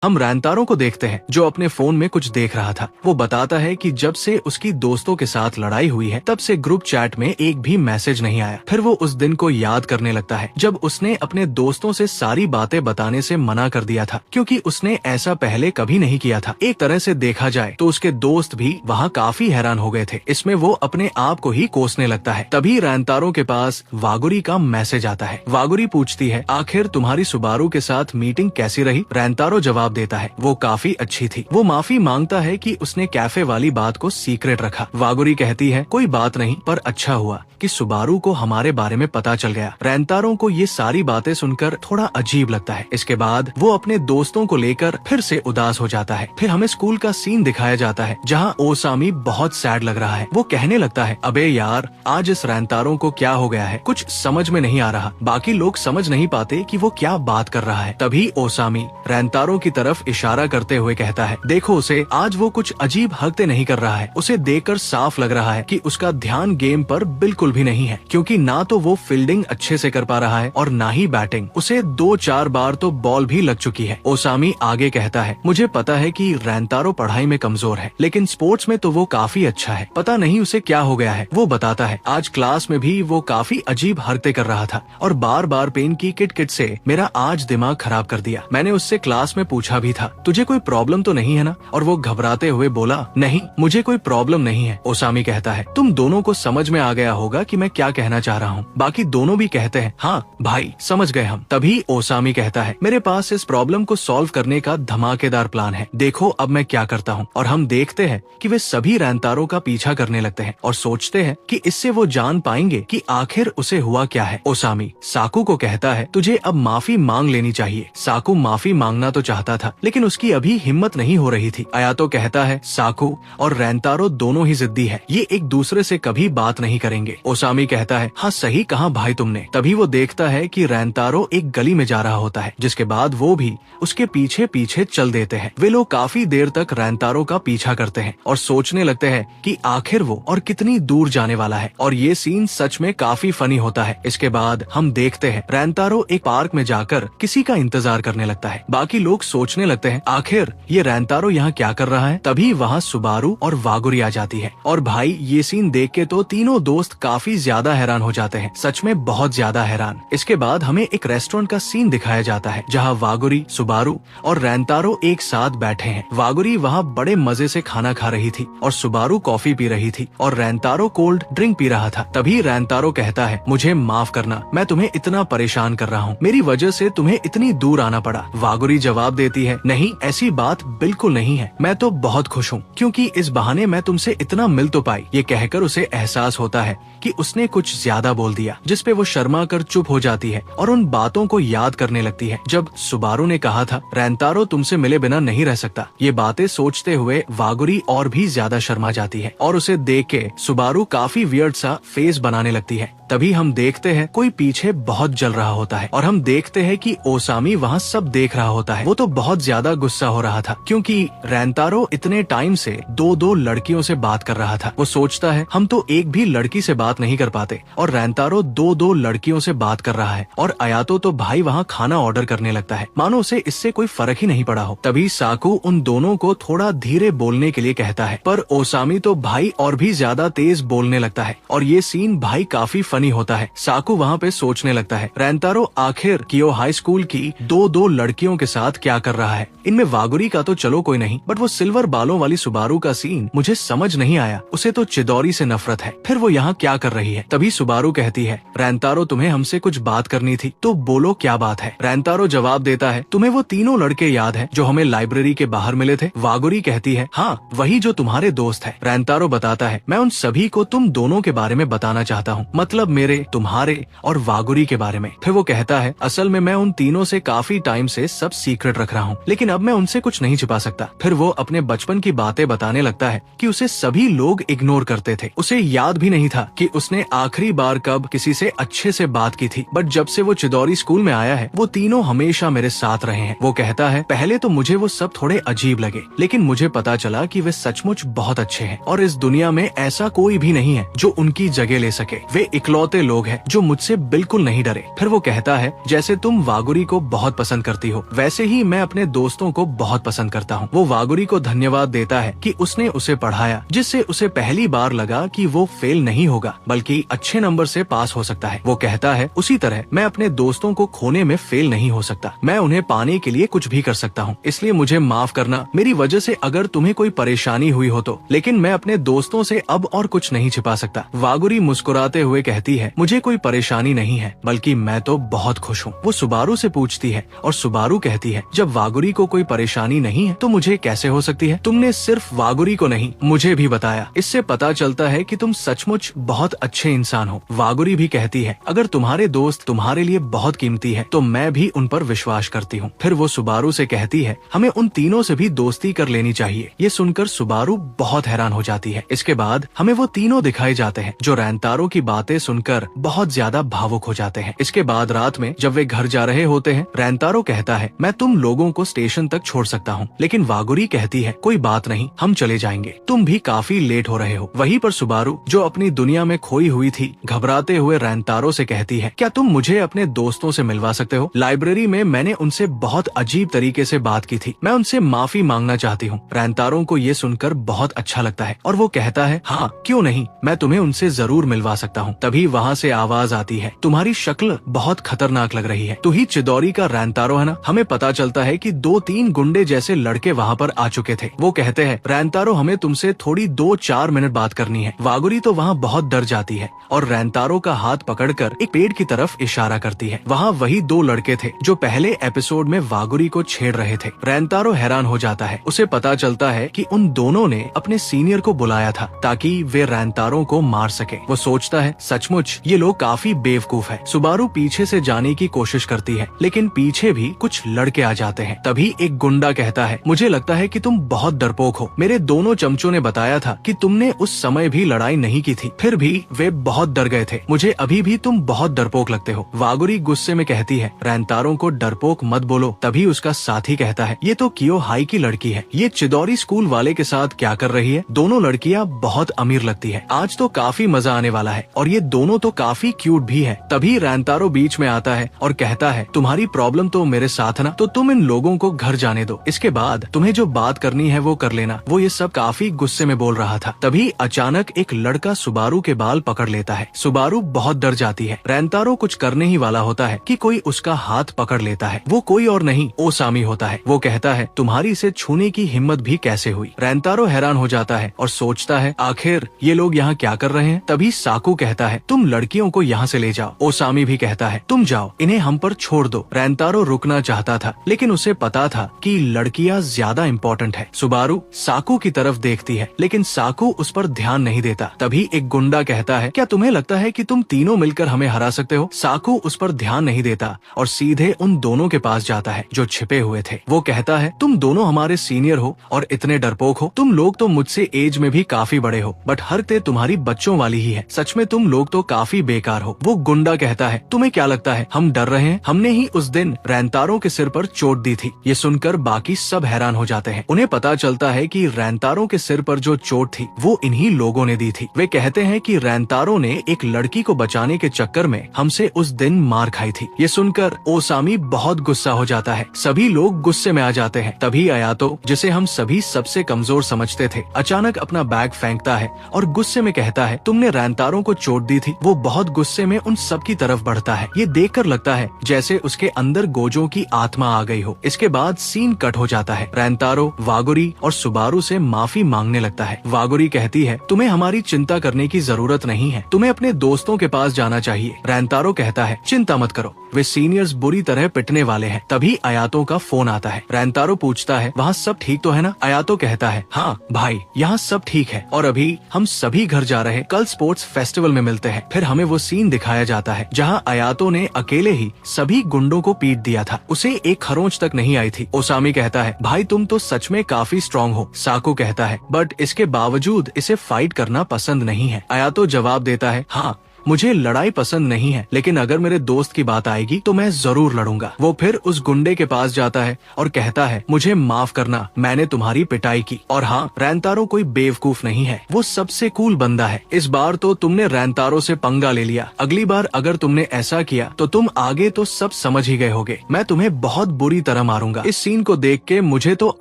हम रैंतारो को देखते हैं जो अपने फोन में कुछ देख रहा था। वो बताता है कि जब से उसकी दोस्तों के साथ लड़ाई हुई है तब से ग्रुप चैट में एक भी मैसेज नहीं आया। फिर वो उस दिन को याद करने लगता है जब उसने अपने दोस्तों से सारी बातें बताने से मना कर दिया था, क्योंकि उसने ऐसा पहले कभी नहीं किया था। एक तरह से देखा जाए तो उसके दोस्त भी वहाँ काफी हैरान हो गए थे। इसमें वो अपने आप को ही कोसने लगता है। तभी रैंतारो के पास वागुरी का मैसेज आता है। वागुरी पूछती है, आखिर तुम्हारी सुबारू के साथ मीटिंग कैसी रही? रैंतारो जवाब देता है, वो काफी अच्छी थी। वो माफी मांगता है कि उसने कैफे वाली बात को सीक्रेट रखा। वागुरी कहती है, कोई बात नहीं, पर अच्छा हुआ कि सुबारू को हमारे बारे में पता चल गया। रैंतारो को ये सारी बातें सुनकर थोड़ा अजीब लगता है। इसके बाद वो अपने दोस्तों को लेकर फिर से उदास हो जाता है। फिर हमें स्कूल का सीन दिखाया जाता है जहाँ ओसामी बहुत सैड लग रहा है। वो कहने लगता है, अबे यार, आज इस रैंतारो को क्या हो गया है, कुछ समझ में नहीं आ रहा। बाकी लोग समझ नहीं पाते कि वो क्या बात कर रहा है। तभी ओसामी रैंतारो की तरफ इशारा करते हुए कहता है, देखो उसे, आज वो कुछ अजीब हरकतें नहीं कर रहा है। उसे देखकर साफ लग रहा है कि उसका ध्यान गेम पर बिल्कुल भी नहीं है, क्योंकि ना तो वो फील्डिंग अच्छे से कर पा रहा है और ना ही बैटिंग। उसे 2-4 बार तो बॉल भी लग चुकी है। ओसामी आगे कहता है, मुझे पता है कि रैंतारो पढ़ाई में कमजोर है, लेकिन स्पोर्ट्स में तो वो काफी अच्छा है। पता नहीं उसे क्या हो गया है। वो बताता है, आज क्लास में भी वो काफी अजीब हरकतें कर रहा था और बार बार पेन की किट से मेरा आज दिमाग खराब कर दिया। मैंने उससे क्लास में पूछा भी था, तुझे कोई प्रॉब्लम तो नहीं है ना? और वो घबराते हुए बोला, नहीं, मुझे कोई प्रॉब्लम नहीं है। ओसामी कहता है, तुम दोनों को समझ में आ गया होगा कि मैं क्या कहना चाह रहा हूँ। बाकी दोनों भी कहते हैं, हाँ भाई, समझ गए हम। तभी ओसामी कहता है, मेरे पास इस प्रॉब्लम को सॉल्व करने का धमाकेदार प्लान है। देखो अब मैं क्या करता हूँ। और हम देखते हैं कि वे सभी रैंतारो का पीछा करने लगते हैं और सोचते हैं कि इससे वो जान पाएंगे कि आखिर उसे हुआ क्या है। ओसामी साकू को कहता है, तुझे अब माफी मांग लेनी चाहिए। साकू माफी मांगना तो चाहता था, लेकिन उसकी अभी हिम्मत नहीं हो रही थी। अयातो कहता है, साकू और रैंतारो दोनों ही जिद्दी है, ये एक दूसरे से कभी बात नहीं करेंगे। ओसामी कहता है, हाँ सही कहा भाई तुमने। तभी वो देखता है कि रैंतारो एक गली में जा रहा होता है, जिसके बाद वो भी उसके पीछे पीछे चल देते हैं। वे लोग काफी देर तक रैंतारो का पीछा करते हैं और सोचने लगते हैं कि आखिर वो और कितनी दूर जाने वाला है। और ये सीन सच में काफी फनी होता है। इसके बाद हम देखते हैं रैंतारो एक पार्क में जाकर किसी का इंतजार करने लगता है। बाकी लोग सोचने लगते हैं, आखिर ये रैंतारो यहाँ क्या कर रहा है? तभी वहाँ सुबारू और वागुरी आ जाती है। और भाई ये सीन देख के तो तीनों दोस्त काफी ज्यादा हैरान हो जाते हैं, सच में बहुत ज्यादा हैरान। इसके बाद हमें एक रेस्टोरेंट का सीन दिखाया जाता है जहाँ वागुरी, सुबारू और रैंतारो एक साथ बैठे हैं। वागुरी वहाँ बड़े मजे से खाना खा रही थी और सुबारू कॉफी पी रही थी और रैंतारो कोल्ड ड्रिंक पी रहा था। तभी रैंतारो कहता है, मुझे माफ करना, मैं तुम्हें इतना परेशान कर रहा हूँ, मेरी वजह से तुम्हें इतनी दूर आना पड़ा। वागुरी जवाब देती है, नहीं, ऐसी बात बिल्कुल नहीं है, मैं तो बहुत खुश हूँ क्योंकि इस बहाने मैं तुमसे इतना मिल तो पाई। ये कहकर उसे एहसास होता है कि उसने कुछ ज्यादा बोल दिया, जिसपे वो शर्मा कर चुप हो जाती है और उन बातों को याद करने लगती है जब सुबारू ने कहा था, रैंतारो तुमसे मिले बिना नहीं रह सकता। ये बातें सोचते हुए वागुरी और भी ज्यादा शर्मा जाती है और उसे देख के सुबारू काफी वियर्ड सा फेस बनाने लगती है। तभी हम देखते हैं कोई पीछे बहुत जल रहा होता है और हम देखते हैं कि ओसामी वहाँ सब देख रहा होता है। वो तो बहुत ज्यादा गुस्सा हो रहा था क्योंकि रैंतारो इतने टाइम से दो लड़कियों से बात कर रहा था। वो सोचता है, हम तो एक भी लड़की से बात नहीं कर पाते और रैंतारो दो लड़कियों से बात कर रहा है। और अयातो तो भाई वहाँ खाना ऑर्डर करने लगता है, मानो उसे इससे कोई फर्क ही नहीं पड़ा हो। तभी साकू उन दोनों को थोड़ा धीरे बोलने के लिए कहता है, पर ओसामी तो भाई और भी ज्यादा तेज बोलने लगता है और ये सीन भाई काफी फनी होता है। साकू वहाँ पे सोचने लगता है, रैंतारो आखिर कियो हाई स्कूल की दो लड़कियों के साथ क्या कर रहा है? इनमें वागुरी का तो चलो कोई नहीं, बट वो सिल्वर बालों वाली सुबारू का सीन मुझे समझ नहीं आया। उसे तो चिदौरी से नफरत है, फिर वो यहाँ क्या कर रही है? तभी सुबारू कहती है, रैंतारो तुम्हें हमसे कुछ बात करनी थी, तो बोलो क्या बात है? रैंतारो जवाब देता है, तुम्हें वो तीनों लड़के याद है जो हमें लाइब्रेरी के बाहर मिले थे? वागुरी कहती है, हाँ वही जो तुम्हारे दोस्त है। रैंतारो बताता है, मैं उन सभी को तुम दोनों के बारे में बताना चाहता हूँ, मतलब मेरे, तुम्हारे और वागुरी के बारे में। फिर वो कहता है, असल में मैं उन तीनों से काफी टाइम से सब सीक्रेट रख रहा हूँ, लेकिन अब मैं उनसे कुछ नहीं छिपा सकता। फिर वो अपने बचपन की बातें बताने लगता है कि उसे सभी लोग इग्नोर करते थे। उसे याद भी नहीं था कि उसने आखिरी बार कब किसी से अच्छे से बात की थी, बट जब से वो चिदौरी स्कूल में आया है वो तीनों हमेशा मेरे साथ रहे हैं। वो कहता है, पहले तो मुझे वो सब थोड़े अजीब लगे, लेकिन मुझे पता चला कि वे सचमुच बहुत अच्छे हैं और इस दुनिया में ऐसा कोई भी नहीं है जो उनकी जगह ले सके। वे इकलौते लोग हैं जो मुझसे बिल्कुल नहीं डरे। फिर वो कहता है, जैसे तुम वागुरी को बहुत पसंद करती हो, वैसे ही मैं अपने दोस्तों को बहुत पसंद करता हूँ। वो वागुरी को धन्यवाद देता है कि उसने उसे पढ़ाया, जिससे उसे पहली बार लगा कि वो फेल नहीं होगा बल्कि अच्छे नंबर से पास हो सकता है। वो कहता है उसी तरह मैं अपने दोस्तों को खोने में फेल नहीं हो सकता, मैं उन्हें पाने के लिए कुछ भी कर सकता हूँ, इसलिए मुझे माफ करना मेरी वजह से अगर तुम्हें कोई परेशानी हुई हो तो, लेकिन मैं अपने दोस्तों से अब और कुछ नहीं छिपा सकता। वागुरी मुस्कुराते हुए कहती है मुझे कोई परेशानी नहीं है बल्कि मैं तो बहुत खुश हूँ। वो सुबारू से पूछती है और सुबारू कहती है जब वागुरी को कोई परेशानी नहीं है तो मुझे कैसे हो सकती है? तुमने सिर्फ वागुरी को नहीं मुझे भी बताया, इससे पता चलता है कि तुम सचमुच बहुत अच्छे इंसान हो। वागुरी भी कहती है अगर तुम्हारे दोस्त तुम्हारे लिए बहुत कीमती है तो मैं भी उन पर विश्वास करती हूँ। फिर वो सुबारू से कहती है हमें उन तीनों से भी दोस्ती कर लेनी चाहिए। ये सुनकर सुबारू बहुत हैरान हो जाती है। इसके बाद हमें वो तीनों दिखाए जाते हैं जो रैंतारो की बातें सुनकर बहुत ज्यादा भावुक हो जाते हैं। इसके बाद रात में जब वे घर जा रहे होते हैं, रैंतारो कहता है मैं तुम लोगों को स्टेशन तक छोड़ सकता हूँ, लेकिन वागुरी कहती है कोई बात नहीं, हम चले जाएंगे, तुम भी काफी लेट हो रहे हो। वहीं पर सुबारू जो अपनी दुनिया में खोई हुई थी, घबराते हुए रैंतारो से कहती है क्या तुम मुझे अपने दोस्तों से मिलवा सकते हो? लाइब्रेरी में मैंने उनसे बहुत अजीब तरीके से बात की थी, मैं उनसे माफी मांगना चाहती हूँ। रैंतारो को ये सुनकर बहुत अच्छा लगता है और वो कहता है हाँ क्यों नहीं, मैं तुम्हें उनसे जरूर मिलवा सकता हूँ। तभी वहाँ से आवाज आती है तुम्हारी शक्ल बहुत खतरनाक लग रही है, तू ही चिदौरी का रैंतारो है ना? हमें पता चलता है कि 2-3 गुंडे जैसे लड़के वहाँ पर आ चुके थे। वो कहते हैं रैंतारो हमें तुमसे थोड़ी 2-4 मिनट बात करनी है। वागुरी तो वहाँ बहुत डर जाती है और रैंतारो का हाथ पकड़कर एक पेड़ की तरफ इशारा करती है। वहाँ वही 2 लड़के थे जो पहले एपिसोड में वागुरी को छेड़ रहे थे। रैंतारो हैरान हो जाता है, उसे पता चलता है कि उन दोनों ने अपने सीनियर को बुलाया था ताकि वे रैंतारो को मार सके। वो सोचता है सचमुच ये लोग काफी बेवकूफ है। सुबारू पीछे से जाने की कोशिश करती है लेकिन पीछे भी कुछ लड़के आ जाते हैं। तभी एक गुंडा कहता है मुझे लगता है कि तुम बहुत डरपोक हो, मेरे दोनों चमचों ने बताया था कि तुमने उस समय भी लड़ाई नहीं की थी, फिर भी वे बहुत डर गए थे, मुझे अभी भी तुम बहुत डरपोक लगते हो। वागुरी गुस्से में कहती है रैंतारो को डरपोक मत बोलो। तभी उसका साथी कहता है ये तो कियो हाई की लड़की है, ये चिदौरी स्कूल वाले के साथ क्या कर रही है? दोनों लड़कियां बहुत अमीर लगती है, आज तो काफी मजा आने वाला है और ये दोनों तो काफी क्यूट भी है। तभी रैंतारो बीच में आता है और कहता है तुम्हारी प्रॉब्लम तो मेरे साथ है ना, तो तुम इन लोगों को घर जाने दो, इसके बाद तुम्हें जो बात करनी है वो कर लेना। वो ये सब काफी गुस्से में बोल रहा था। तभी अचानक एक लड़का सुबारू के बाल पकड़ लेता है। सुबारू बहुत डर जाती है। रैंतारो कुछ करने ही वाला होता है कि कोई उसका हाथ पकड़ लेता है। वो कोई और नहीं ओसामी होता है। वो कहता है तुम्हारी इसे छूने की हिम्मत भी कैसे हुई? रैंतारो हैरान हो जाता है और सोचता है आखिर ये लोग यहाँ क्या कर रहे हैं? तभी साकू कहता है तुम लड़कियों को यहाँ से ले जाओ। ओसामी भी कहता है तुम जाओ, इन्हें हम पर छोड़ दो। रैंतारो रुकना चाहता था लेकिन उसे पता था कि लड़कियाँ ज्यादा इम्पोर्टेंट है। सुबारू साकू की तरफ देखती है लेकिन साकू उस पर ध्यान नहीं देता। तभी एक गुंडा कहता है क्या तुम्हें लगता है कि तुम तीनों मिलकर हमें हरा सकते हो? साकू उस पर ध्यान नहीं देता और सीधे उन दोनों के पास जाता है जो छिपे हुए थे। वो कहता है तुम दोनों हमारे सीनियर हो और इतने डरपोक हो, तुम लोग तो मुझसे एज में भी काफी बड़े हो बट हरकतें तुम्हारी बच्चों वाली ही है, सच में तुम लोग तो काफी बेकार हो। वो गुंडा कहता है तुम्हें क्या लगता है हम डर रहे हैं? हमने ही उस दिन रैंतारो के सिर पर चोट दी थी। ये सुनकर बाकी सब हैरान हो जाते हैं। उन्हें पता चलता है कि रैंतारो के सिर पर जो चोट थी वो इन्हीं लोगों ने दी थी। वे कहते हैं कि रैंतारो ने एक लड़की को बचाने के चक्कर में हमसे उस दिन मार खाई थी। ये सुनकर ओसामी बहुत गुस्सा हो जाता है। सभी लोग गुस्से में आ जाते हैं। तभी अयातो, जिसे हम सभी सबसे कमजोर समझते थे, अचानक अपना बैग फेंकता है और गुस्से में कहता है तुमने रैंतारो को चोट दी थी। वो बहुत गुस्से में उन सब की तरफ बढ़ता है। ये देखकर लगता है जैसे उसके अंदर गोजो की आत्मा आ गई हो। इसके बाद सीन कट हो जाता है। रैंतारो वागुरी और सुबारू से माफी मांगने लगता है। वागुरी कहती है तुम्हें हमारी चिंता करने की जरूरत नहीं है, तुम्हें अपने दोस्तों के पास जाना चाहिए। रैंतारो कहता है चिंता मत करो, वे सीनियर्स बुरी तरह पिटने वाले हैं। तभी अयातो का फोन आता है। रैंतारो पूछता है वहाँ सब ठीक तो है ना? अयातो कहता है हाँ भाई यहाँ सब ठीक है और अभी हम सभी घर जा रहे हैं, कल स्पोर्ट्स फेस्टिवल में मिलते हैं। फिर हमें वो सीन दिखाया जाता है जहाँ अयातो ने अकेले ही सभी गुंडों को पीट दिया था, उसे एक खरोंच तक नहीं आई थी। ओसामी कहता है भाई तुम तो सच में काफी स्ट्रॉन्ग हो। साकू कहता है बट इसके बावजूद इसे फाइट करना पसंद नहीं है। अयातो जवाब देता है हाँ मुझे लड़ाई पसंद नहीं है, लेकिन अगर मेरे दोस्त की बात आएगी तो मैं जरूर लड़ूंगा। वो फिर उस गुंडे के पास जाता है और कहता है, मुझे माफ करना, मैंने तुम्हारी पिटाई की। और हाँ, रैंतारो कोई बेवकूफ नहीं है, वो सबसे कूल बंदा है। इस बार तो तुमने रैंतारो से पंगा ले लिया, अगली बार अगर तुमने ऐसा किया तो तुम आगे तो सब समझ ही गए होगे, मैं तुम्हें बहुत बुरी तरह मारूंगा। इस सीन को देख के मुझे तो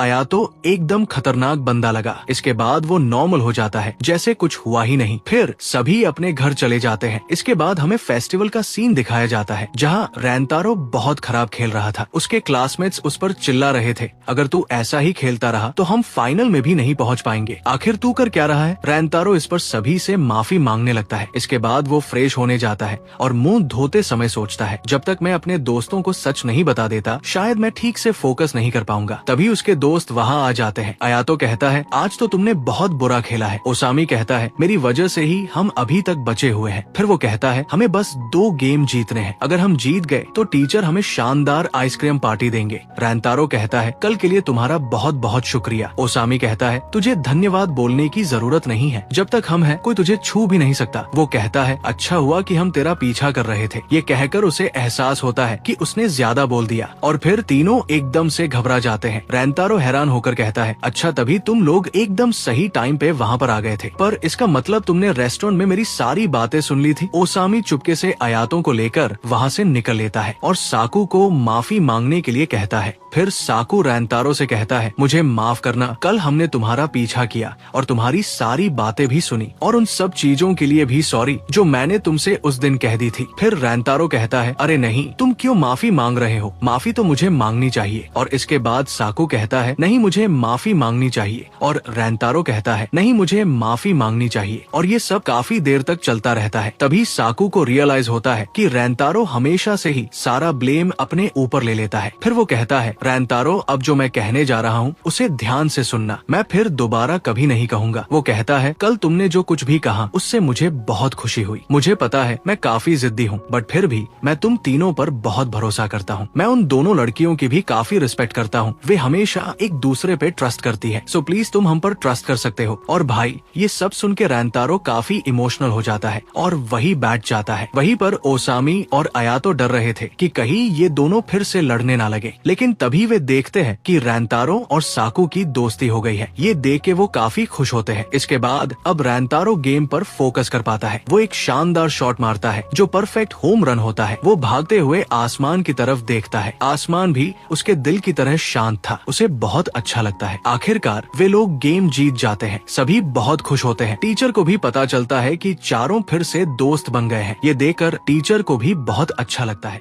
आयातो एकदम खतरनाक बंदा लगा। इसके बाद वो नॉर्मल हो जाता है, जैसे कुछ हुआ ही नहीं। फिर सभी अपने घर चले जाते हैं। इसके बाद हमें फेस्टिवल का सीन दिखाया जाता है, जहाँ रैंतारो बहुत खराब खेल रहा था। उसके क्लासमेट्स उस पर चिल्ला रहे थे, अगर तू ऐसा ही खेलता रहा तो हम फाइनल में भी नहीं पहुंच पाएंगे। आखिर तू कर क्या रहा है? रैंतारो इस पर सभी से माफी मांगने लगता है। इसके बाद वो फ्रेश होने जाता है और मुंह धोते समय सोचता है, जब तक मैं अपने दोस्तों को सच नहीं बता देता शायद मैं ठीक से फोकस नहीं कर पाऊंगा। तभी उसके दोस्त वहाँ आ जाते हैं। आयातो कहता है, आज तो तुमने बहुत बुरा खेला है। ओसामी कहता है, मेरी वजह से ही हम अभी तक बचे हुए हैं। फिर वो कहता है, हमें बस 2 गेम जीतने हैं, अगर हम जीत गए तो टीचर हमें शानदार आइसक्रीम पार्टी देंगे। रैंतारो कहता है, कल के लिए तुम्हारा बहुत बहुत शुक्रिया। ओसामी कहता है, तुझे धन्यवाद बोलने की जरूरत नहीं है, जब तक हम हैं कोई तुझे छू भी नहीं सकता। वो कहता है, अच्छा हुआ कि हम तेरा पीछा कर रहे थे। ये कहकर उसे एहसास होता है कि उसने ज्यादा बोल दिया और फिर तीनों एकदम से घबरा जाते हैं। रैंतारो हैरान होकर कहता है, अच्छा तभी तुम लोग एकदम सही टाइम पे वहाँ पर आ गए थे, पर इसका मतलब तुमने रेस्टोरेंट में मेरी सारी बातें सुन ली थी। ओसामी चुपके से आयातों को लेकर वहाँ से निकल लेता है और साकू को माफी मांगने के लिए कहता है। फिर साकू रैंतारो से कहता है, मुझे माफ करना, कल हमने तुम्हारा पीछा किया और तुम्हारी सारी बातें भी सुनी और उन सब चीजों के लिए भी सॉरी जो मैंने तुमसे उस दिन कह दी थी। फिर रैंतारो कहता है, अरे नहीं, तुम क्यों माफी मांग रहे हो, माफी तो मुझे मांगनी चाहिए। और इसके बाद साकू कहता है, नहीं मुझे माफी मांगनी चाहिए। और रैंतारो कहता है, नहीं मुझे माफी मांगनी चाहिए। और ये सब काफी देर तक चलता रहता है। तभी साकू को रियलाइज होता है कि रैंतारो हमेशा से ही सारा ब्लेम अपने ऊपर ले लेता है। फिर वो कहता है, रैंतारो अब जो मैं कहने जा रहा हूँ उसे ध्यान से सुनना, मैं फिर दोबारा कभी नहीं कहूँगा। वो कहता है, कल तुमने जो कुछ भी कहा उससे मुझे बहुत खुशी हुई। मुझे पता है मैं काफी जिद्दी हूँ, बट फिर भी मैं तुम तीनों पर बहुत भरोसा करता हूँ। मैं उन दोनों लड़कियों की भी काफी रिस्पेक्ट करता हूँ, वे हमेशा एक दूसरे पे ट्रस्ट करती है, सो प्लीज तुम हम पर ट्रस्ट कर सकते हो। और भाई ये सब सुन के रैंतारो काफी इमोशनल हो जाता है और वही बैठ जाता है। वहीं पर ओसामी और आयातो डर रहे थे कि कहीं ये दोनों फिर से लड़ने ना लगे, लेकिन तभी वे देखते हैं कि रैंतारो और साकू की दोस्ती हो गई है। ये देख के वो काफी खुश होते हैं। इसके बाद अब रैंतारो गेम पर फोकस कर पाता है। वो एक शानदार शॉट मारता है जो परफेक्ट होम रन होता है। वो भागते हुए आसमान की तरफ देखता है, आसमान भी उसके दिल की तरह शांत था। उसे बहुत अच्छा लगता है। आखिरकार वे लोग गेम जीत जाते हैं। सभी बहुत खुश होते हैं। टीचर को भी पता चलता है कि चारों फिर से दोस्त बन गए हैं। ये देखकर टीचर को भी बहुत अच्छा लगता है।